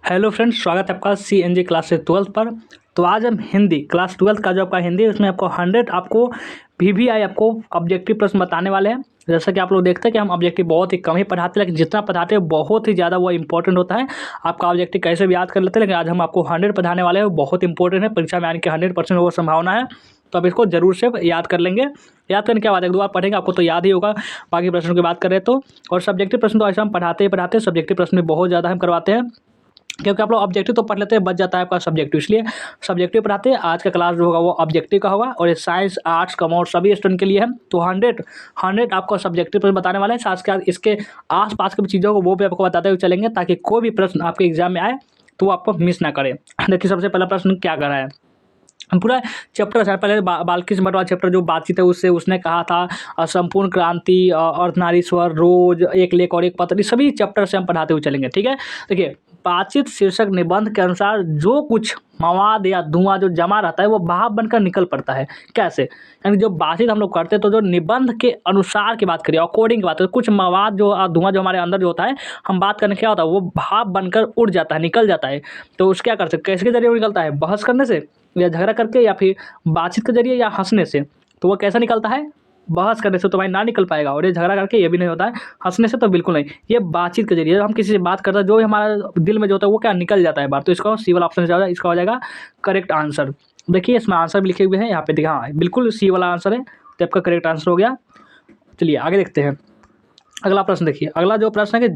Hello friends, स्वागत है आपका CNG क्लास 12 पर। तो आज हम हिंदी क्लास 12 का जो आपका हिंदी है उसमें आपको 100 आपको PVI आपको ऑब्जेक्टिव प्रश्न बताने वाले हैं। जैसा कि आप लोग देखते हैं कि हम ऑब्जेक्टिव बहुत ही कम ही पढ़ाते हैं, लेकिन जितना पढ़ाते हैं बहुत ही ज़्यादा वो इंपॉर्टेंट होता है। आपका ऑब्जेक्टिव कैसे भी याद कर लेते हैं, लेकिन आज हम आपको 100 पढ़ाने वाले हैं, वो बहुत इंपॉर्टेंट है। परीक्षा में आने की 100% वो संभावना है, तो आप इसको जरूर से याद कर लेंगे। याद करने क्या बात है, 2 बार पढ़ेंगे आपको तो याद ही होगा। बाकी प्रश्नों की बात करें तो, और सब्जेक्टिव प्रश्न तो ऐसा हम पढ़ाते ही पढ़ाते हैं, सब्जेक्टिव प्रश्न भी बहुत ज़्यादा हम करवाते हैं, क्योंकि आप लोग ऑब्जेक्टिव तो पढ़ लेते हैं, बच जाता है आपका सब्जेक्टिव, इसलिए सब्जेक्टिव पढ़ाते हैं। आज का क्लास जो होगा वो ऑब्जेक्टिव का होगा, और ये साइंस, आर्ट्स, कॉमर्स सभी स्टूडेंट के लिए है। तो 100 आपको सब्जेक्टिव प्रश्न बताने वाले हैं। साथ के साथ इसके आसपास की भी चीज़ों को वो भी आपको बताते हुए चलेंगे, ताकि कोई भी प्रश्न आपके एग्जाम में आए तो वो आपको मिस ना करे। देखिए, सबसे पहला प्रश्न क्या कर रहा है, हम पूरा चैप्टर है। पहले बाल्किस मठ वाला चैप्टर जो बातचीत है, उससे उसने कहा था संपूर्ण क्रांति, अर्धनारीश्वर, रोज, एक लेख और एक पत्र, सभी चैप्टर से हम पढ़ाते हुए चलेंगे। ठीक है, देखिए, बातचीत शीर्षक निबंध के अनुसार जो कुछ मवाद या धुआं जो जमा रहता है वो भाप बनकर निकल पड़ता है। कैसे, यानी जो बातचीत हम लोग करते हैं तो जो निबंध के अनुसार की बात करिए, अकॉर्डिंग की बात करें, कुछ मवाद जो धुआं जो हमारे अंदर जो होता है, हम बात करने क्या होता है वो भाप बनकर उड़ जाता है, निकल जाता है। तो उस क्या कर सकते, कैसे के जरिए वो निकलता है, बहस करने से या झगड़ा करके या फिर बातचीत के जरिए या हंसने से। तो वो कैसा निकलता है, बहस करने से तो भाई ना निकल पाएगा, और ये झगड़ा करके ये भी नहीं होता है, हंसने से तो बिल्कुल नहीं। ये बातचीत के जरिए जब हम किसी से बात करते हैं, जो भी हमारा दिल में जो होता है वो क्या निकल जाता है बात। तो इसका सी वाला ऑप्शन से इसका हो जाएगा करेक्ट आंसर। देखिए, इसमें आंसर भी लिखे हुए हैं यहाँ पे, देखिए हाँ बिल्कुल सी वाला आंसर है, तो आपका करेक्ट आंसर हो गया। चलिए आगे देखते हैं। अगला प्रश्न देखिए, अगला जो प्रश्न है कि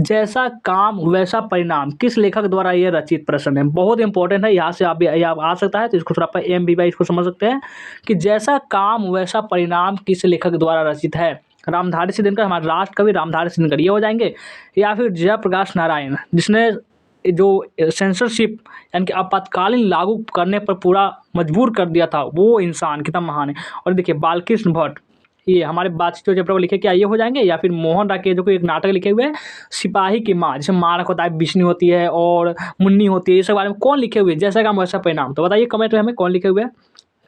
जैसा काम वैसा परिणाम किस लेखक द्वारा ये रचित प्रश्न है। बहुत इंपॉर्टेंट है, यहाँ से आप आ सकता है, तो इसको थोड़ा आप MBY इसको समझ सकते हैं कि जैसा काम वैसा परिणाम किस लेखक द्वारा रचित है। रामधारी सिंह हमारे राष्ट्र कवि रामधारी सिंह ये हो जाएंगे, या फिर जयप्रकाश नारायण, जिसने जो सेंसरशिप यानी कि आपातकालीन लागू करने पर पूरा मजबूर कर दिया था, वो इंसान कितना महान है। और देखिए, बालकृष्ण भट्ट, ये हमारे बातचीत जो चैप्टर को लिखे क्या ये हो जाएंगे, या फिर मोहन राकेश जो कोई एक नाटक लिखे हुए हैं, सिपाही की माँ, जैसे मारक होता है, बिश्नी होती है और मुन्नी होती है, ये सब बारे में कौन लिखे हुए हैं, जैसा काम वैसा परिणाम। तो बताइए कमेंट में हमें कौन लिखे हुए हैं।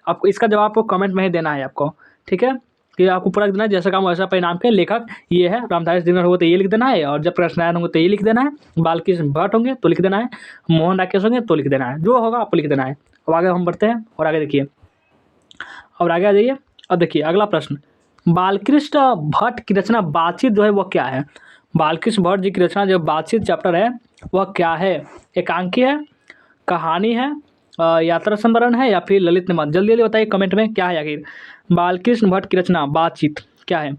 आपको इसका जवाब आपको कमेंट में ही देना है आपको, ठीक है, कि आपको पूरा देना है। जैसा काम वैसा परिणाम के लेखक ये है, रामधारी सिंह होंगे तो ये लिख देना है, और जब प्रकाश नारायण होंगे तो ये लिख देना है, बालकृष्ण भट्ट होंगे तो लिख देना है, मोहन राकेश होंगे तो लिख देना है, जो होगा आपको लिख देना है। अब आगे हम बढ़ते हैं, और आगे देखिए, और आगे आ जाइए। अब देखिए अगला प्रश्न, बालकृष्ण भट्ट की रचना बातचीत जो है वो क्या है। बालकृष्ण भट्ट जी की रचना जो बातचीत चैप्टर है वह क्या है। एकांकी है, कहानी है, यात्रा संवरण है, या फिर ललित निबंध। जल्दी जल्दी बताइए कमेंट में क्या है आखिर। बालकृष्ण भट्ट की रचना बातचीत क्या है।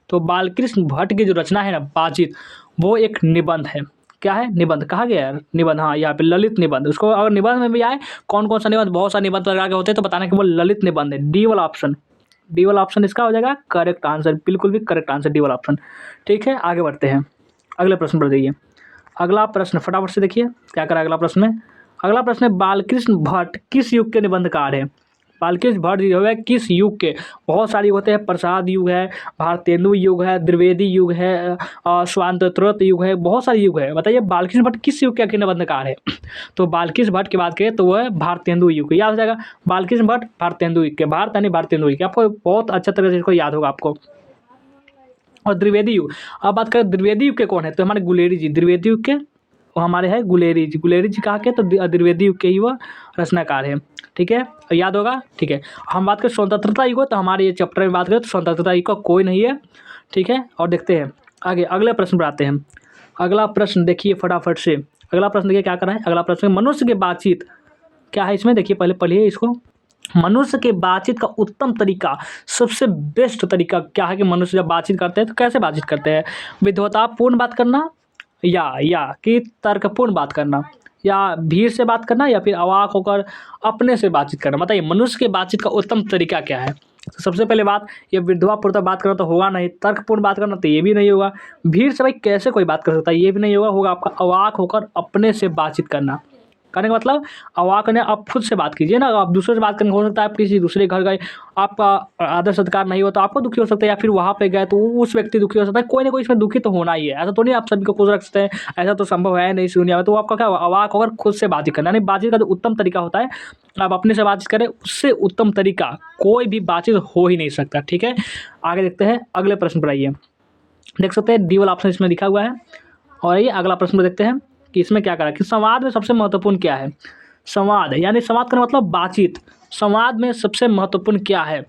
तो बालकृष्ण भट्ट की जो रचना है ना बातचीत, वो एक निबंध है। क्या है, निबंध कहा गया है, निबंध, हाँ यहाँ पे ललित निबंध। उसको अगर निबंध में भी आए, कौन कौन सा निबंध, बहुत सा निबंध लगा के होते हैं, तो बताना कि वो ललित निबंध है। डी वाला ऑप्शन इसका हो जाएगा करेक्ट आंसर, बिल्कुल भी करेक्ट आंसर, डी वाला ऑप्शन। ठीक है, आगे बढ़ते हैं, अगले प्रश्न पर जाइए। अगला प्रश्न फटाफट से देखिए क्या करा अगला प्रश्न में। अगला प्रश्न है, बालकृष्ण भट्ट किस युग के निबंधकार है। बालकृष्ण भट्ट जो है किस युग के, बहुत सारे युग होते हैं, प्रसाद युग है, भारतेंदु युग है, द्विवेदी युग है, स्वातंत्रोत्तर युग है, बहुत सारे युग है। बताइए बालकृष्ण भट्ट किस युग के निबंधकार है। तो बालकृष्ण भट्ट की बात करें तो वह भारतेंदु युग, याद हो जाएगा, बालकृष्ण भट्ट भारतेंदु युग के, भारत यानी भारतेंदु युग, आपको बहुत अच्छा तरह से इसको याद होगा आपको। और द्विवेदी युग, अब बात करें द्विवेदी युग के कौन है, तो हमारे गुलेरी जी द्विवेदी युग के, वो हमारे हैं गुलेरी जी कहा के, तो द्विवेदी युग के ही वह रचनाकार है। ठीक है, याद होगा, ठीक है। हम बात करें स्वतंत्रता युग, तो हमारे ये चैप्टर में बात करें तो स्वतंत्रता युग का कोई नहीं है। ठीक है, और देखते हैं आगे अगले प्रश्न पर आते हैं। अगला प्रश्न देखिए फटाफट से, अगला प्रश्न देखिए क्या कर रहा है। अगला प्रश्न, मनुष्य की बातचीत क्या है इसमें, देखिए पहले पढ़िए इसको। मनुष्य के बातचीत का उत्तम तरीका, सबसे बेस्ट तरीका क्या है कि मनुष्य जब बातचीत करते हैं तो कैसे बातचीत करते हैं। विद्वतापूर्ण बात करना, या कि तर्कपूर्ण बात करना, या भीड़ से बात करना, या फिर अवाक होकर अपने से बातचीत करना। बताइए मनुष्य के बातचीत का उत्तम तरीका क्या है। तो सबसे पहले बात, ये विद्वतापूर्ण बात करना तो होगा नहीं, तर्कपूर्ण बात करना तो ये भी नहीं होगा, भीड़ से भाई कैसे कोई बात कर सकता है, ये भी नहीं होगा आपका अवाक होकर अपने से बातचीत करना। करने का मतलब अवाक ने आप खुद से बात कीजिए ना, आप दूसरों से बात करने हो सकता है, आप किसी दूसरे घर गए, आपका आदर सत्कार नहीं हो तो आपको दुखी हो सकता है, या फिर वहाँ पे गए तो उस व्यक्ति दुखी हो सकता है, कोई ना कोई इसमें दुखी तो होना ही है। ऐसा तो नहीं आप सभी को खुश रख सकते हैं, ऐसा तो संभव है नहीं इस दुनिया में। तो आपका क्या अवाक होकर खुद से बातचीत करना, यानी बातचीत का जो उत्तम तरीका होता है आप अपने से बातचीत करें, उससे उत्तम तरीका कोई भी बातचीत हो ही नहीं सकता। ठीक है, आगे देखते हैं, अगले प्रश्न पर आइए। देख सकते हैं डी वाला ऑप्शन इसमें लिखा हुआ है, और ये अगला प्रश्न देखते हैं। कि इसमें क्या करा कि संवाद में सबसे महत्वपूर्ण क्या है। संवाद यानी संवाद का मतलब बातचीत। संवाद में सबसे महत्वपूर्ण क्या है?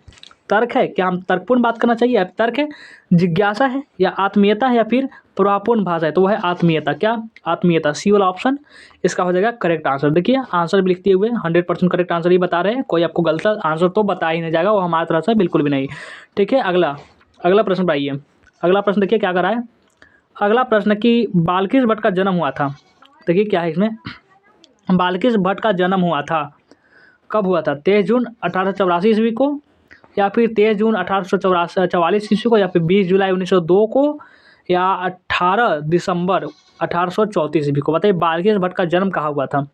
तर्क है, क्या हम तर्कपूर्ण बात करना चाहिए? तर्क है, जिज्ञासा है, या आत्मीयता है, या फिर प्रभावपूर्ण भाषा है? तो वह है आत्मीयता। क्या? आत्मीयता। सी वाला ऑप्शन इसका हो जाएगा करेक्ट आंसर। देखिए आंसर भी लिखते हुए 100% करेक्ट आंसर ही बता रहे हैं, कोई आपको गलत आंसर तो बता ही नहीं जाएगा, वो हमारी तरफ से बिल्कुल भी नहीं। ठीक है, अगला प्रश्न बताइए। अगला प्रश्न देखिए क्या कर रहा है। अगला प्रश्न कि बाल्किस भट्ट का जन्म हुआ था। देखिए क्या है इसमें, बाल्किस भट्ट का जन्म हुआ था, कब हुआ था? 23 जून 1884 ईस्वी को, या फिर 23 जून 1844 ईस्वी को, या फिर 20 जुलाई 1902 को, या 18 दिसंबर 1834 ईस्वी को। बताइए बाल्किस भट्ट का जन्म कहाँ हुआ था?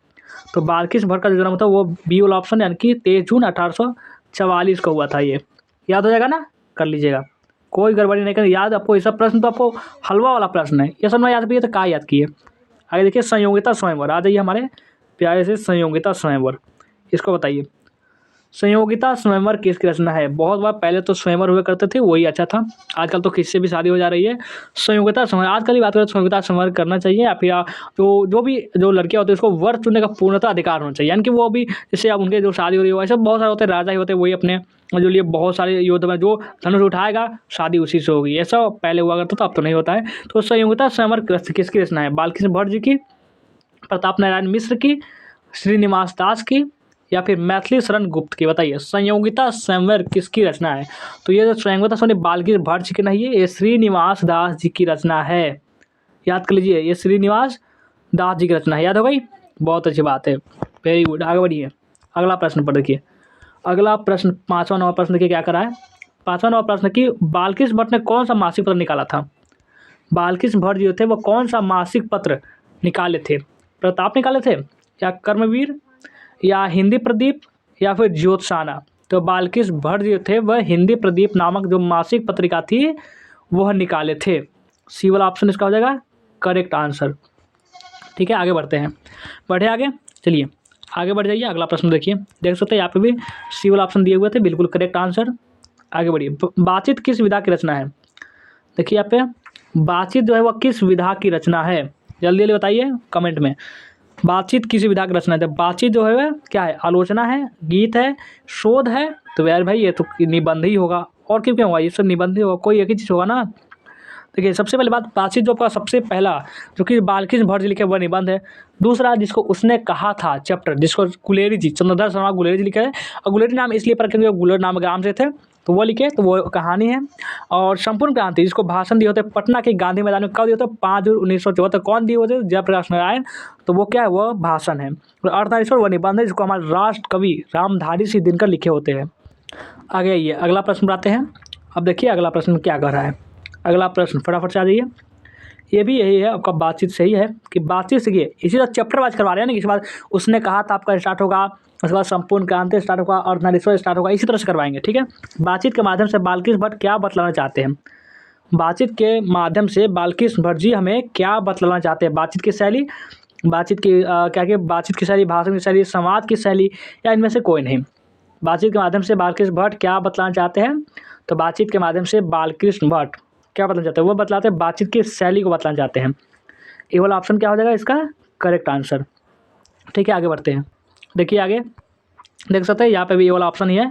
तो बाल्किस भट्ट का जो जन्म था वो बी वाला ऑप्शन यानी कि 23 जून 1844 को हुआ था। ये याद हो जाएगा ना, कर लीजिएगा, कोई गड़बड़ी नहीं करें। याद आपको ये सब प्रश्न तो आपको हलवा वाला प्रश्न है, ये सब ना याद भी है तो कहाँ याद किए। आगे देखिए संयोगिता स्वयंवर, आ जाइए हमारे प्यारे से संयोगिता स्वयंवर, इसको बताइए संयोगिता स्वयंवर किसकी रचना है? बहुत बार पहले तो स्वयंवर हुए करते थे, वही अच्छा था, आजकल तो किससे भी शादी हो जा रही है। संयोगिता स्वयंवर आजकल की बात करें, संयोगिता स्वयंवर करना चाहिए, या फिर जो लड़कियां होती है उसको वर चुनने का पूर्णतः अधिकार होना चाहिए। यानी कि वो भी जैसे अब उनके जो शादी हो रही है ऐसे बहुत सारे होते हैं, राजा ही होते हैं, वही अपने जो लिए बहुत सारे युद्ध में जो धनुष उठाएगा शादी उसी से होगी, ऐसा पहले हुआ करता था, अब तो नहीं होता है। तो संयोगिता स्वयंवर किसकी रचना है? बाल्किस भट्ट जी की, प्रताप नारायण मिश्र की, श्रीनिवास दास की, या फिर मैथिली शरण गुप्त की? बताइए संयोगिता स्वयंवर किसकी रचना है? तो ये जो संयोगिता स्वयंवर बाल्किस भट्ट जी की नहीं है, ये श्रीनिवास दास जी की रचना है। याद कर लीजिए, ये श्रीनिवास दास जी की रचना है। याद हो गई, बहुत अच्छी बात है, वेरी गुड। आगे बढ़िए, अगला प्रश्न पर देखिए। अगला प्रश्न 5वां नंबर प्रश्न देखिए क्या करा है। 5वां नंबर प्रश्न कि बाल्किस भट्ट ने कौन सा मासिक पत्र निकाला था? बाल्किस भट्ट जो थे वो कौन सा मासिक पत्र निकाले थे? प्रताप निकाले थे, या कर्मवीर, या हिंदी प्रदीप, या फिर ज्योत्साना? तो बाल्किस भट्ट जो थे वह हिंदी प्रदीप नामक जो मासिक पत्रिका थी वह निकाले थे। सी वाला ऑप्शन इसका हो जाएगा करेक्ट आंसर। ठीक है, आगे बढ़ते हैं, बढ़े आगे, चलिए आगे बढ़ जाइए। अगला प्रश्न देखिए, देख सकते हैं यहाँ पे भी सी वाला ऑप्शन दिए हुए थे, बिल्कुल करेक्ट आंसर। आगे बढ़िए, बातचीत किस विधा की रचना है? देखिए यहाँ पे बातचीत जो है वह किस विधा की रचना है? जल्दी जल्दी बताइए कमेंट में, बातचीत किसी विधा की रचना है? बातचीत जो है वह क्या है? आलोचना है, गीत है, शोध है? तो यार भाई ये तो निबंध ही होगा, और क्यों होगा, ये सब निबंध ही होगा, कोई एक ही चीज़ होगा ना। देखिए सबसे पहले बात, बातचीत जो आपका सबसे पहला जो कि बाल्किस भट्ट जी लिखे वह निबंध है। दूसरा जिसको उसने कहा था चैप्टर, जिसको गुलेरी जी, चंद्रधर शर्मा गुलेरी जी लिखे हैं, और गुलेरी नाम इसलिए पर क्योंकि गुलेर नाम ग्राम से थे तो वो लिखे, तो वो कहानी है। और संपूर्ण क्रांति जिसको भाषण दिए होते पटना के गांधी मैदान में, कब दिए होते? 5 जून 1974। कौन दिए होते? जयप्रकाश नारायण। तो वो क्या है? वो भाषण है। और अर्थनारीश्वर वह निबंध है जिसको हमारे राष्ट्र कवि रामधारी सिंह दिनकर लिखे होते हैं। आगे आइए, अगला प्रश्न बताते हैं। अब देखिए अगला प्रश्न क्या कर रहा है। अगला प्रश्न फटाफट से आ जाइए, ये भी यही है आपका, बातचीत सही है कि बातचीत सीखिए, इसी तरह चैप्टर वाइज करवा रहे हैं ना, इसके बाद उसने कहा था आपका स्टार्ट होगा, उसके बाद संपूर्ण क्रांति स्टार्ट होगा, अर्धनारीश्वर स्टार्ट होगा, इसी तरह से करवाएंगे। ठीक है, बातचीत के माध्यम से बाल्किस भट्ट क्या बतलाना चाहते हैं? बातचीत के माध्यम से बाल्किस भट्ट जी हमें क्या बतलाना चाहते हैं? बातचीत की शैली, बातचीत की क्या कि बातचीत की शैली, भाषण की शैली, संवाद की शैली, या इनमें से कोई नहीं? बातचीत के माध्यम से बाल्किस भट्ट क्या बतलाना चाहते हैं? तो बातचीत के माध्यम से बाल्किस भट्ट क्या बतलाना चाहते हैं? वो बतलाते हैं बातचीत की शैली को बतलाना चाहते हैं। ये वाला ऑप्शन क्या हो जाएगा इसका करेक्ट आंसर। ठीक है, आगे बढ़ते हैं। देखिए आगे देख सकते हैं यहाँ पे भी ये वाला ऑप्शन ही है,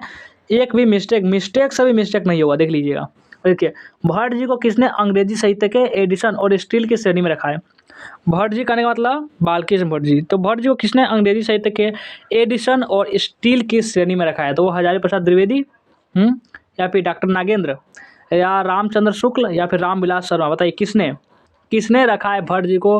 एक भी मिस्टेक से भी मिस्टेक नहीं होगा, देख लीजिएगा। देखिए भट्ट जी को किसने अंग्रेजी साहित्य के एडिशन और स्टील की श्रेणी में रखा है? भट्ट जी कहने का मतलब बाल्किस भट्ट जी, तो भट्ट जी को किसने अंग्रेजी साहित्य के एडिशन और स्टील की श्रेणी में रखा है? तो वो हजारी प्रसाद द्विवेदी, या फिर डॉक्टर नागेंद्र, या रामचंद्र शुक्ल, या फिर रामविलास शर्मा? बताइए किसने रखा है भट्ट जी को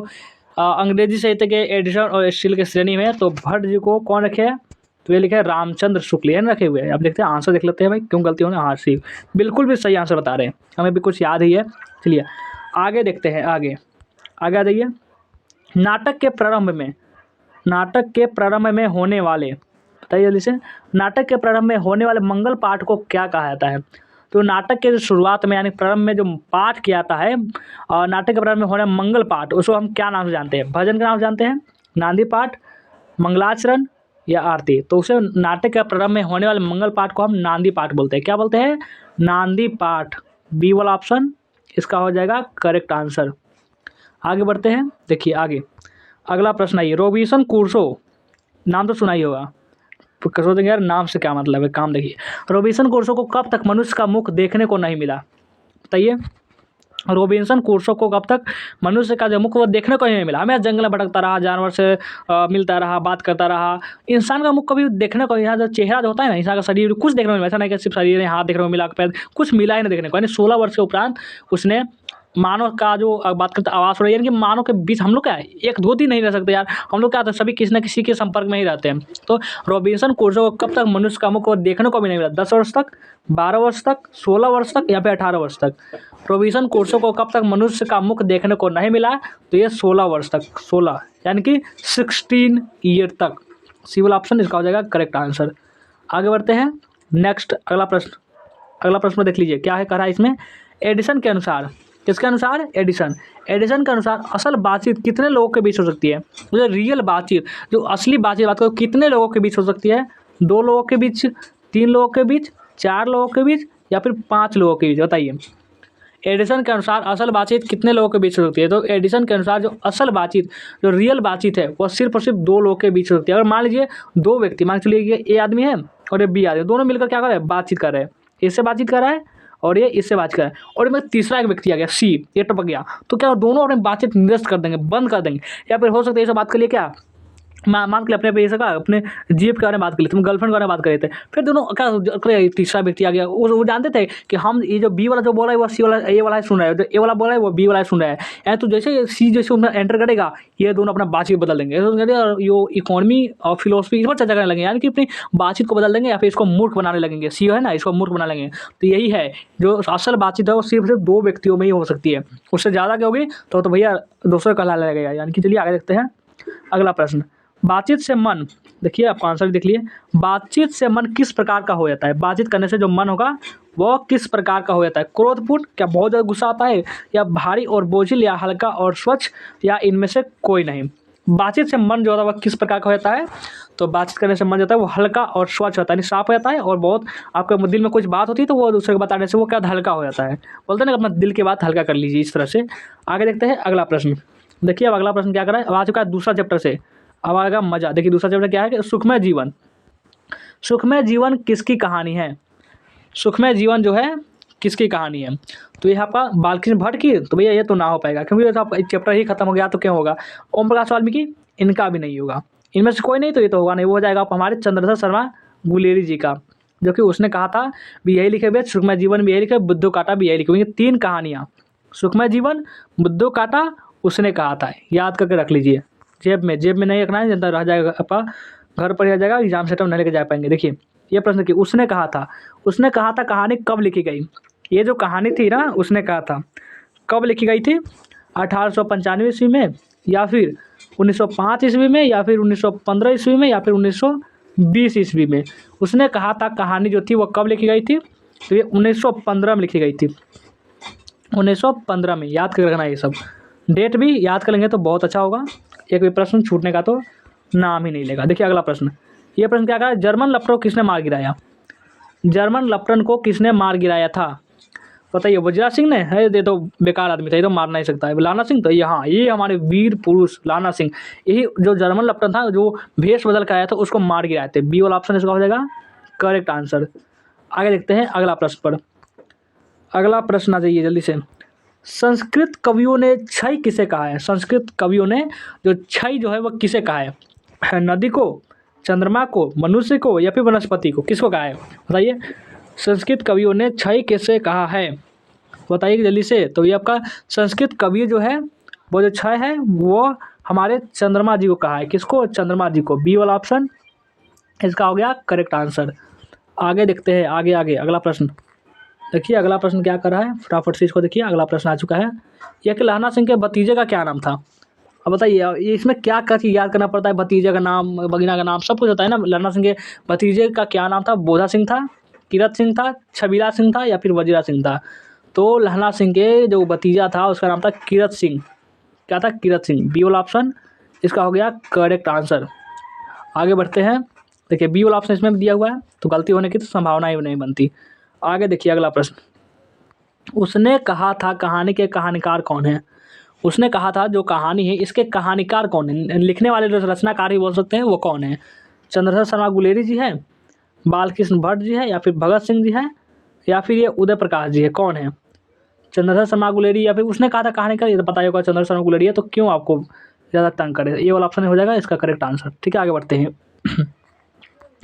अंग्रेजी साहित्य के एडिशन और स्टील के श्रेणी में? तो भट्ट जी को कौन रखे हैं? तो ये लिखे हैं रामचंद्र शुक्ल, ये रखे हुए हैं। अब देखते हैं आंसर देख लेते हैं भाई, क्यों गलती होना। हाँ सी बिल्कुल भी सही आंसर बता रहे हैं, हमें भी कुछ याद ही है। चलिए आगे देखते हैं, आगे आ जाइए। नाटक के प्रारंभ में होने वाले, बताइए जल्दी से, नाटक के प्रारंभ में होने वाले मंगल पाठ को क्या कहा जाता है? तो नाटक के शुरुआत में यानी प्रारंभ में जो पाठ किया जाता है, और नाटक के प्रारंभ में होने वाला मंगल पाठ, उसको हम क्या नाम से जानते हैं? भजन का नाम जानते हैं, नांदी पाठ, मंगलाचरण, या आरती? तो उसे नाटक के प्रारंभ में होने वाले मंगल पाठ को हम नांदी पाठ बोलते हैं। क्या बोलते हैं? नांदी पाठ। बी वाला ऑप्शन इसका हो जाएगा करेक्ट आंसर। आगे बढ़ते हैं, देखिए आगे अगला प्रश्न आइए, रोबिन्सन क्रूसो, नाम तो सुना ही होगा, तो कसो देंगे यार नाम से क्या मतलब है, काम देखिए। रोबिन्सन क्रूसो को कब तक मनुष्य का मुख देखने को नहीं मिला, बताइए। रोबिन्सन क्रूसो को कब तक मनुष्य का जो मुख वो देखने को ही नहीं मिला। हमें जंगल में भटकता रहा, जानवर से मिलता रहा, बात करता रहा, इंसान का मुख कभी देखने को, यहाँ जो चेहरा जो होता है ना, इंसान का शरीर कुछ देखने को मिला, ऐसा नहीं कि सिर्फ शरीर है, हाथ देखने को मिला, पैर, कुछ मिला ही नहीं देखने को। यानी 16 वर्ष के उपरांत उसने मानव का जो बात करते आवाज़ हो रही है, यानी कि मानव के बीच हम लोग क्या है, एक दो दिन नहीं रह सकते यार, हम लोग क्या होता है सभी किसी न किसी के संपर्क में ही रहते हैं। तो रोबिन्सन क्रूसो को कब तक मनुष्य का मुख को देखने को भी नहीं मिला, 10 वर्ष तक, 12 वर्ष तक, 16 वर्ष तक या फिर 18 वर्ष तक। रोबिन्सन क्रूसो को कब तक मनुष्य का मुख देखने को नहीं मिला, तो ये 16 वर्ष तक, 16 यानी कि 16 ईयर तक। सिविल ऑप्शन इसका हो जाएगा करेक्ट आंसर। आगे बढ़ते हैं, नेक्स्ट अगला प्रश्न देख लीजिए क्या है, कह रहा है इसमें, एडिसन के अनुसार, किसके अनुसार, एडिसन के अनुसार असल बातचीत कितने लोगों के बीच हो सकती है। जो रियल बातचीत, जो असली बातचीत बात करो, कितने लोगों के बीच हो सकती है, 2 लोगों के बीच, 3 लोगों के बीच, 4 लोगों के बीच या फिर 5 लोगों के बीच, बताइए। एडिसन के अनुसार असल बातचीत कितने लोगों के बीच हो सकती है, तो एडिसन के अनुसार जो असल बातचीत, जो रियल बातचीत है, वो सिर्फ और सिर्फ 2 लोगों के बीच हो सकती है। अगर मान लीजिए 2 व्यक्ति, मान चलिए ये ए आदमी है और ये बी आदमी, दोनों मिलकर क्या कर रहे हैं, बातचीत कर रहे हैं, इससे बातचीत कर रहा है और ये इससे बात कर रहा है, और इसमें तीसरा एक व्यक्ति आ गया सी, ये टपक गया, तो क्या दोनों अपनी बातचीत निरस्त कर देंगे, बंद कर देंगे। या फिर हो सकता है ये सब बात के लिए क्या, मान के लिए अपने पे सका अपने जीप के बारे में बात कर ली, तुम गर्लफ्रेंड के बारे में बात कर रहे थे, फिर दोनों क्या तीसरा व्यक्ति आ गया, वो जानते थे कि हम ये जो बी वाला जो बोल रहा है वो सी वाला ए वाला सुन रहा है, जो ए वाला बोल रहा है वो बी वाला सुन रहा है, यानी तो जैसे सी जैसे उनमें एंटर करेगा, ये दोनों अपना बातचीत बदल देंगे, यो इकोनॉमी और फिलोसफी इस पर चर्चा करने लगेंगे, यानी कि अपनी बातचीत को बदल देंगे या फिर इसको मूर्ख बनाने लगेंगे। सी है ना, इसको मूर्ख बना लेंगे। तो यही है जो असल बातचीत है, वो सिर्फ 2 व्यक्तियों में ही हो सकती है, उससे ज़्यादा क्या होगी तो भैया दूसरे का कहलाने लगेगा। यानी कि चलिए आगे देखते हैं अगला प्रश्न, बातचीत से मन, देखिए आप आंसर देख लिए, बातचीत से मन किस प्रकार का हो जाता है, बातचीत करने से जो मन होगा वो किस प्रकार का हो जाता है, क्रोधपूर्ण, क्या बहुत ज़्यादा गुस्सा आता है, या भारी और बोझिल, या हल्का और स्वच्छ, या इनमें से कोई नहीं। बातचीत से मन जो होता है वह किस प्रकार का होता है, तो बातचीत करने से मन जो होता है वो हल्का और स्वच्छ होता है, यानी साफ हो जाता है, और बहुत आपके दिल में कुछ बात होती है तो वो दूसरे को बताने से वो क्या हल्का हो जाता है, बोलते हैं ना अपना दिल की बात हल्का कर लीजिए, इस तरह से। आगे देखते हैं अगला प्रश्न, देखिए अब अगला प्रश्न क्या कर रहा है, अब आ चुका है दूसरा चैप्टर से, अब आएगा मजा। देखिए दूसरा चैप्टर क्या है कि सुखमय जीवन, सुखमय जीवन किसकी कहानी है, सुखमय जीवन जो है किसकी कहानी है, तो ये आपका बालकृष्ण भट्ट की, तो भैया ये तो ना हो पाएगा क्योंकि तो आपका चैप्टर ही खत्म हो गया, तो क्यों होगा, ओम प्रकाश वाल्मीकि, इनका भी नहीं होगा, इनमें से कोई नहीं, तो ये तो होगा नहीं, वो हो जाएगा आप हमारे चंद्रशेखर शर्मा गुलेरी जी का, जो कि उसने कहा था भी यही लिखे हुए, सुखमय जीवन भी यही लिखे, बुद्धू काटा भी यही लिखे हुए, 3 कहानियाँ, सुखमय जीवन, बुद्धू काटा उसने कहा था, याद करके रख लीजिए, जेब में नहीं रखना है, जनता रह जाएगा, आपका घर पर रह जाएगा, एग्जाम सेंटर नहीं लेके जा पाएंगे। देखिए ये प्रश्न कि उसने कहा था कहानी कब लिखी गई, ये जो कहानी थी ना उसने कहा था कब लिखी गई थी, 1895 ईस्वी में, या फिर 1905 ईस्वी में, या फिर 1915 ईस्वी में, या फिर 1920 ईस्वी में। उसने कहा था कहानी जो थी वो कब लिखी गई थी, तो ये 1915 में लिखी गई थी, 1915 में, याद कर रखना, ये सब डेट भी याद कर लेंगे तो बहुत अच्छा होगा, एक भी प्रश्न छूटने का तो नाम ही नहीं लेगा। देखिए अगला प्रश्न, ये प्रश्न क्या कहा है, जर्मन लफ्टन को किसने मार गिराया, जर्मन लफ्टन को किसने मार गिराया था, बताइए। वज्रा सिंह ने है, ये तो बेकार आदमी था, ये तो मार नहीं सकता है। लाना सिंह, तो यहाँ ये हमारे वीर पुरुष लाना सिंह, यही जो जर्मन लफ्टन था जो भेष बदल कर आया था उसको मार गिराए थे, बी वाला ऑप्शन इसका हो जाएगा करेक्ट आंसर। आगे देखते हैं अगला प्रश्न पर, अगला प्रश्न आ जाइए जल्दी से, संस्कृत कवियों ने क्षय किसे कहा है, संस्कृत कवियों ने जो क्षय जो है वह किसे कहा है, नदी को, चंद्रमा को, मनुष्य को, या फिर वनस्पति को, किसको कहा है बताइए। संस्कृत कवियों ने क्षय किसे कहा है, बताइए जल्दी से। तो ये आपका संस्कृत कवि जो है वो जो क्षय है वो हमारे चंद्रमा जी को कहा है, किसको, चंद्रमा जी को, बी वाला ऑप्शन इसका हो गया करेक्ट आंसर। आगे देखते हैं आगे अगला प्रश्न, देखिए अगला प्रश्न क्या कर रहा है, फटाफट से इसको देखिए, अगला प्रश्न आ चुका है, यह कि लहना सिंह के भतीजे का क्या नाम था, अब बताइए ये इसमें क्या क्या चीज़ याद करना पड़ता है, भतीजे का नाम, भगीना का नाम, सब कुछ होता है ना। लहना सिंह के भतीजे का क्या नाम था, बोधा सिंह था, किरत सिंह था, छबीला सिंह था, या फिर वजीरा सिंह था। तो लहना सिंह के जो भतीजा था उसका नाम था किरत सिंह, क्या था, किरत सिंह, बी वाला ऑप्शन इसका हो गया करेक्ट आंसर। आगे बढ़ते हैं, देखिए बी वाला ऑप्शन इसमें भी दिया हुआ है तो गलती होने की तो संभावना ही नहीं बनती। आगे देखिए अगला प्रश्न, उसने कहा था कहानी के कहानीकार कौन है, उसने कहा था जो कहानी है इसके कहानीकार कौन है, लिखने वाले जो रचनाकार ही बोल सकते हैं वो कौन है। चंद्रशेखर शर्मा गुलेरी जी है, बालकृष्ण भट्ट जी है, या फिर भगत सिंह जी है, या फिर ये उदय प्रकाश जी है, कौन है। चंद्रशेखर शर्मा गुलेरी, या फिर उसने कहा था कहानीकार, ये तो पता ही होगा चंद्रशेखर शर्मा गुलेरी है, तो क्यों आपको ज़्यादा तंग करे, ये वाला ऑप्शन हो जाएगा इसका करेक्ट आंसर। ठीक है, आगे बढ़ते हैं।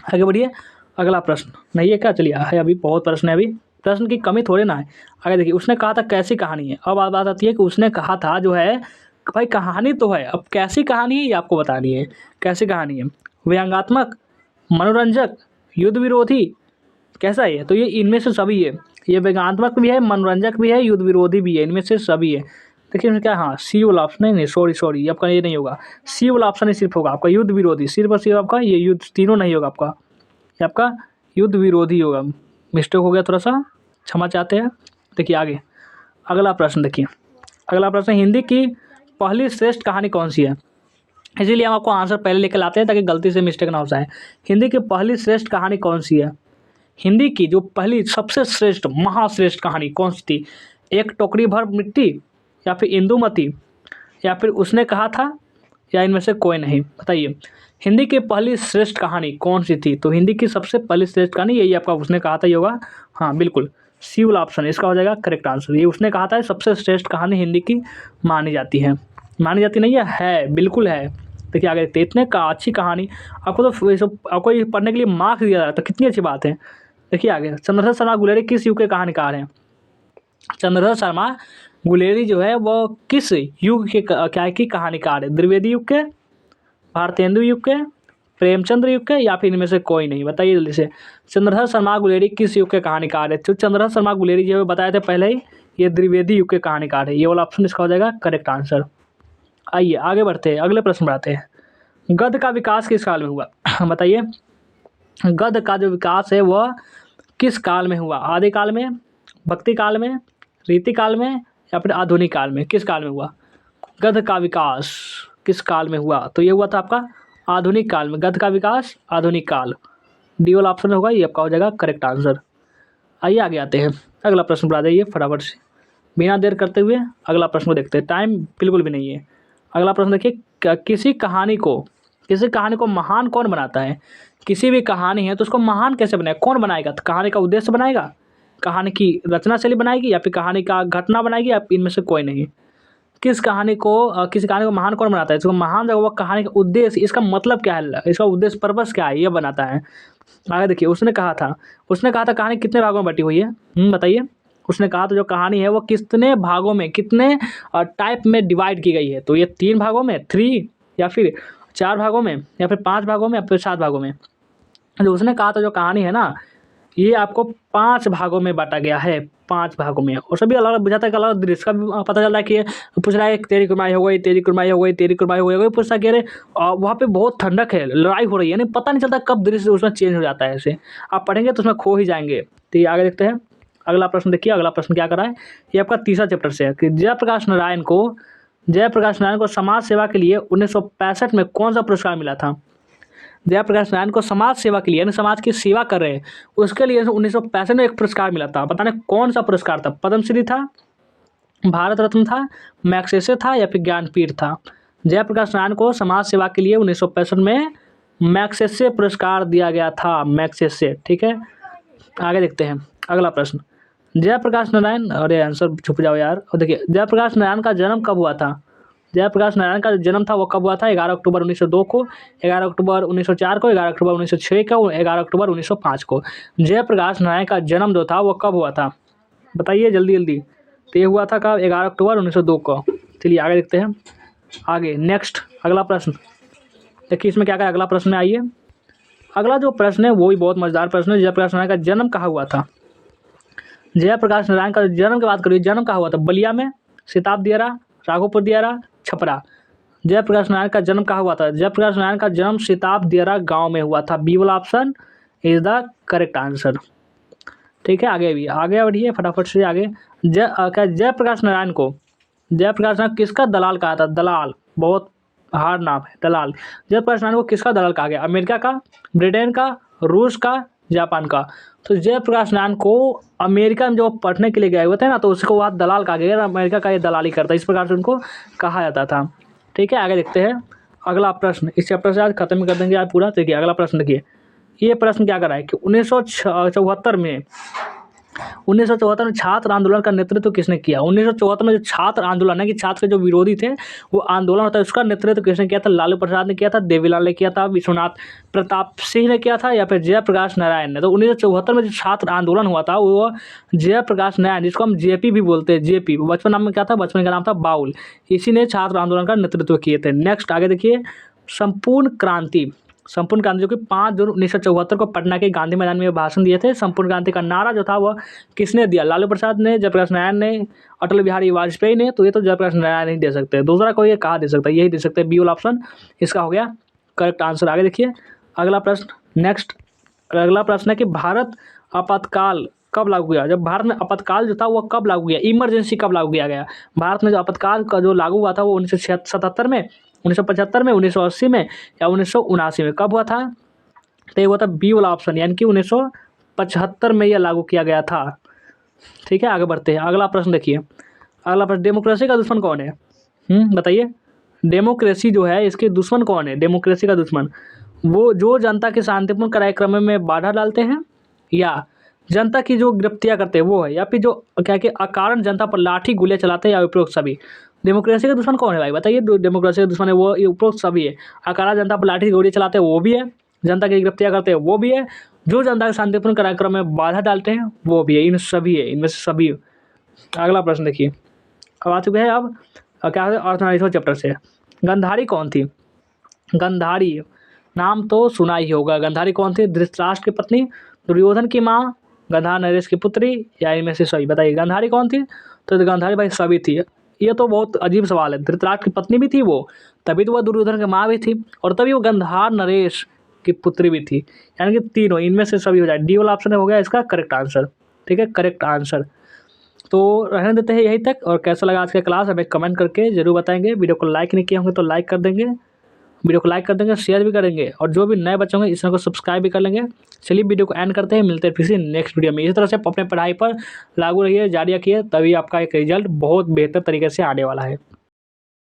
आगे बढ़िए, अगला प्रश्न नहीं है क्या, चलिए है, अभी बहुत प्रश्न है, अभी प्रश्न की कमी थोड़ी ना है। आगे देखिए, उसने कहा था कैसी कहानी है। अब बात आती है कि उसने कहा था जो है भाई कहानी तो है, अब कैसी कहानी है ये आपको बतानी है। कैसी कहानी है, व्यंग्यात्मक, मनोरंजक, युद्ध विरोधी, कैसा है, तो ये इनमें से सभी है। ये व्यंग्यात्मक भी है, मनोरंजक भी है, युद्ध विरोधी भी है, इनमें से सभी है। देखिए इसमें क्या, हाँ सी वाला ऑप्शन, नहीं सॉरी आपका ये नहीं होगा, सी वाला ऑप्शन ही सिर्फ होगा आपका, युद्ध विरोधी, सिर्फ और सिर्फ आपका ये युद्ध, तीनों नहीं होगा आपका, ये आपका युद्ध विरोधी होगा। मिस्टेक हो गया थोड़ा सा, क्षमा चाहते हैं। देखिए आगे अगला प्रश्न, देखिए अगला प्रश्न, हिंदी की पहली श्रेष्ठ कहानी कौन सी है। इसीलिए हम आपको आंसर पहले लेकर लाते हैं ताकि गलती से मिस्टेक ना हो जाए। हिंदी की पहली श्रेष्ठ कहानी कौन सी है, हिंदी की जो पहली सबसे श्रेष्ठ महाश्रेष्ठ कहानी कौन सी थी। एक टोकरी भर मिट्टी, या फिर इंदुमती, या फिर उसने कहा था, या इनमें से कोई नहीं, बताइए हिंदी की पहली श्रेष्ठ कहानी कौन सी थी। तो हिंदी की सबसे पहली श्रेष्ठ कहानी यही आपका उसने कहा था, ये होगा हाँ बिल्कुल सी वाला ऑप्शन इसका हो जाएगा करेक्ट आंसर। ये उसने कहा था सबसे श्रेष्ठ कहानी हिंदी की मानी जाती है, मानी जाती नहीं है बिल्कुल है। देखिए आगे देखते हैं, इतने का अच्छी कहानी आपको, तो ये सब आपको ये पढ़ने के लिए मार्क्स दिया जा रहा है, तो कितनी अच्छी बात है। देखिए आगे, चंद्रशेखर शर्मा गुलेरी किस युग के कहानीकार हैं। चंद्रशेखर शर्मा गुलेरी जो है वो किस युग के क्या की कहानीकार है, द्विवेदी युग के, भारतेंदु युग के, प्रेमचंद्र युग के, या फिर इनमें से कोई नहीं, बताइए जल्दी से। चंद्रशेखर शर्मा गुलेरी किस युग के कहानीकार है। तो चंद्रशेखर शर्मा गुलेरी जो बताए थे पहले ही, ये द्विवेदी युग के कहानीकार है, ये वाला ऑप्शन इसका हो जाएगा करेक्ट आंसर। आइए आगे बढ़ते हैं, अगले प्रश्न बढ़ाते हैं। गद्य का विकास किस काल में हुआ, बताइए गद्य का जो विकास है वह किस काल में हुआ, आदिकाल में, भक्ति काल में, रीति काल में, या फिर आधुनिक काल में, किस काल में हुआ। गद्य का विकास किस काल में हुआ, तो ये हुआ था आपका आधुनिक काल में, गद्य का विकास आधुनिक काल, डी वाला ऑप्शन होगा, ये आपका हो जाएगा करेक्ट आंसर। आइए आगे आते हैं, अगला प्रश्न बढ़ा जाइए फटाफट से, बिना देर करते हुए अगला प्रश्न को देखते हैं, टाइम बिल्कुल भी नहीं है। अगला प्रश्न देखिए, किसी कहानी को महान कौन बनाता है। किसी भी कहानी है तो उसको महान कैसे बनाएगा, कौन बनाएगा, तो कहानी का उद्देश्य बनाएगा, कहानी की रचना शैली बनाएगी, या फिर कहानी का घटना बनाएगी, या इनमें से कोई नहीं। किसी कहानी को महान कौन बनाता है, इसको महान जब वो कहानी का उद्देश्य, इसका मतलब क्या है, इसका उद्देश्य पर्पस क्या है, ये बनाता है। आगे देखिए, उसने कहा था कहानी कितने भागों में बटी हुई है, बताइए। उसने कहा था जो कहानी है वो कितने भागों में, कितने टाइप में डिवाइड की गई है, तो ये 3 भागों में, 3, या फिर 4 भागों में, या फिर 5 भागों में, या फिर 7 भागों में। जो उसने कहा था जो कहानी है ना, ये आपको 5 भागों में बांटा गया है, 5 भागों में, और सभी अलग अलग बुझाता है कि अलग दृश्य का भी पता चल रहा है कि ये पूछ रहा है तेरी कुरबानी हो गई, तेरी कुरबानी हो गई, तेरी कुरबानी हो गई, पूछता कि अरे वहाँ पे बहुत ठंडक है, लड़ाई हो रही है, नहीं पता नहीं चलता कब दृश्य उसमें चेंज हो जाता है, ऐसे आप पढ़ेंगे तो उसमें खो ही जाएंगे। तो ये आगे देखते हैं, अगला प्रश्न देखिए, अगला प्रश्न क्या कर रहा है, ये आपका तीसरा चैप्टर से है कि जयप्रकाश नारायण को समाज सेवा के लिए 1965 में कौन सा पुरस्कार मिला था। जयप्रकाश नारायण को समाज सेवा के लिए, यानी समाज की सेवा कर रहे हैं, उसके लिए 1965 में एक पुरस्कार मिला था, पता नहीं कौन सा पुरस्कार था, पद्मश्री था, भारत रत्न था, मैग्सेसे था, या फिर ज्ञानपीठ था। जयप्रकाश नारायण को समाज सेवा के लिए 1965 में मैग्सेसे पुरस्कार दिया गया था, मैग्सेसे, ठीक है। आगे देखते हैं अगला प्रश्न, जयप्रकाश नारायण, अरे आंसर छुप जाओ यार। और देखिए जयप्रकाश नारायण का जन्म कब हुआ था। जयप्रकाश नारायण का जन्म था वो कब हुआ था, 11 अक्टूबर 1902 को, 11 अक्टूबर 1904 को, 11 अक्टूबर 1906 को, 11 अक्टूबर 1905 को। जयप्रकाश नारायण का जन्म जो था वो कब हुआ था, बताइए जल्दी जल्दी। तो ये हुआ था कब, 11 अक्टूबर 1902 को। चलिए आगे देखते हैं, आगे नेक्स्ट अगला प्रश्न देखिए, इसमें क्या क्या अगला प्रश्न में आइए। अगला जो प्रश्न है वो भी बहुत मजेदार प्रश्न है, जयप्रकाश नारायण का जन्म कहाँ हुआ था। जयप्रकाश नारायण का जन्म की बात करिए, जन्म कहाँ हुआ था, बलिया में, सिताब दियारा, राघोपुर दियारा, छपरा। जयप्रकाश नारायण का जन्म कहाँ हुआ था, जयप्रकाश नारायण का जन्म सिताब दियारा गांव में हुआ था, बी वाला option is the correct answer, ठीक है। आगे बढ़िए फटाफट से आगे। जयप्रकाश नारायण किसका दलाल कहा था, दलाल बहुत हार्ड नाम है, दलाल। जयप्रकाश नारायण को किसका दलाल कहा गया, अमेरिका का, ब्रिटेन का, रूस का, जापान का। तो जयप्रकाश नारायण को अमेरिका में जो पढ़ने के लिए गए हुए थे ना, तो उसको वहाँ दलाल कहा गया, अमेरिका का ये दलाली करता है, इस प्रकार से उनको कहा जाता था। ठीक है, आगे देखते हैं अगला प्रश्न। इस चैप्टर से आज खत्म कर देंगे आज पूरा। देखिए अगला प्रश्न देखिए, ये प्रश्न क्या कर रहा है कि 1974 में छात्र आंदोलन का नेतृत्व किसने किया। 1974 में जो छात्र आंदोलन है कि छात्र के जो विरोधी थे वो आंदोलन होता है, उसका नेतृत्व किसने किया था। लालू प्रसाद ने किया था, देवीलाल ने किया था, विश्वनाथ प्रताप सिंह ने किया था, या फिर जयप्रकाश नारायण ने। तो 1974 में जो छात्र आंदोलन हुआ था वो जयप्रकाश नारायण, जिसको हम जेपी भी बोलते हैं, जेपी, बचपन नाम में क्या था, बचपन का नाम था बाउल, इसी ने छात्र आंदोलन का नेतृत्व किए थे। नेक्स्ट आगे देखिए, संपूर्ण क्रांति जो कि 5 जून 1974 को पटना के गांधी मैदान में भाषण दिए थे। संपूर्ण क्रांति का नारा जो था वह किसने दिया, लालू प्रसाद ने, जयप्रकाश नारायण ने, अटल बिहारी वाजपेयी ने। तो ये तो जयप्रकाश नारायण नहीं दे सकते, दूसरा कोई ये कहा दे सकता है, यही दे सकते हैं, बी वाला ऑप्शन इसका हो गया करेक्ट आंसर। आगे देखिए अगला प्रश्न। नेक्स्ट अगला प्रश्न है कि भारत आपातकाल कब लागू किया। जब भारत में आपातकाल जो था वह कब लागू किया, इमरजेंसी कब लागू किया गया। भारत में जो आपातकाल का जो लागू हुआ था वो 1977 में, 1975 में, 1980 में या 1979 में, कब हुआ था। तो ये हुआ था बी वाला ऑप्शन, यानी कि 1975 में यह लागू किया गया था। ठीक है, आगे बढ़ते हैं। अगला प्रश्न देखिए, अगला प्रश्न, डेमोक्रेसी का दुश्मन कौन है। बताइए, डेमोक्रेसी जो है इसके दुश्मन कौन है। डेमोक्रेसी का दुश्मन वो जो जनता के शांतिपूर्ण कार्यक्रम में बाधा डालते हैं, या जनता की जो गिरफ्तियाँ करते हैं वो है, या फिर जो क्या कि अकारण जनता पर लाठी गोलियाँ चलाते हैं, या उपरोक्त सभी। डेमोक्रेसी का दुश्मन कौन है भाई बताइए। डेमोक्रेसी का दुश्मन है वो, ये उपरोक्त सभी है। अकारण जनता पर लाठी गोलियाँ चलाते हैं वो भी है, जनता की गिरफ्तियाँ करते हैं वो भी है, जो जनता के शांतिपूर्ण कार्यक्रम में बाधा डालते हैं वो भी है, इन सभी है, इनमें से सभी। अगला प्रश्न देखिए, अब आ चुके हैं अब क्या है अर्थनारीश्वर चैप्टर से। गंधारी कौन थी। गंधारी नाम तो सुना ही होगा। गंधारी कौन थी, धृतराष्ट्र की पत्नी, दुर्योधन की माँ, गंधार नरेश की पुत्री, या इनमें से सभी। बताइए गंधारी कौन थी। तो गंधारी भाई सभी थी। ये तो बहुत अजीब सवाल है, धृतराष्ट्र की पत्नी भी थी वो, तभी तो वह दुर्योधन की माँ भी थी, और तभी वो गंधार नरेश की पुत्री भी थी, यानी कि तीनों, इनमें से सभी हो जाए। डी वाला ऑप्शन हो गया इसका करेक्ट आंसर। ठीक है, करेक्ट आंसर। तो रहने देते हैं यहीं तक, और कैसा लगा आज का क्लास हमें कमेंट करके जरूर बताएंगे। वीडियो को लाइक नहीं किए होंगे तो लाइक कर देंगे, वीडियो को लाइक कर देंगे, शेयर भी करेंगे, और जो भी नए बच्चे होंगे इस चैनल को सब्सक्राइब भी कर लेंगे। चलिए वीडियो को एंड करते हैं, मिलते हैं फिर से नेक्स्ट वीडियो में। इसी तरह से अपने पढ़ाई पर लागू रहिए, जारी रखिए, तभी आपका एक रिजल्ट बहुत बेहतर तरीके से आने वाला है।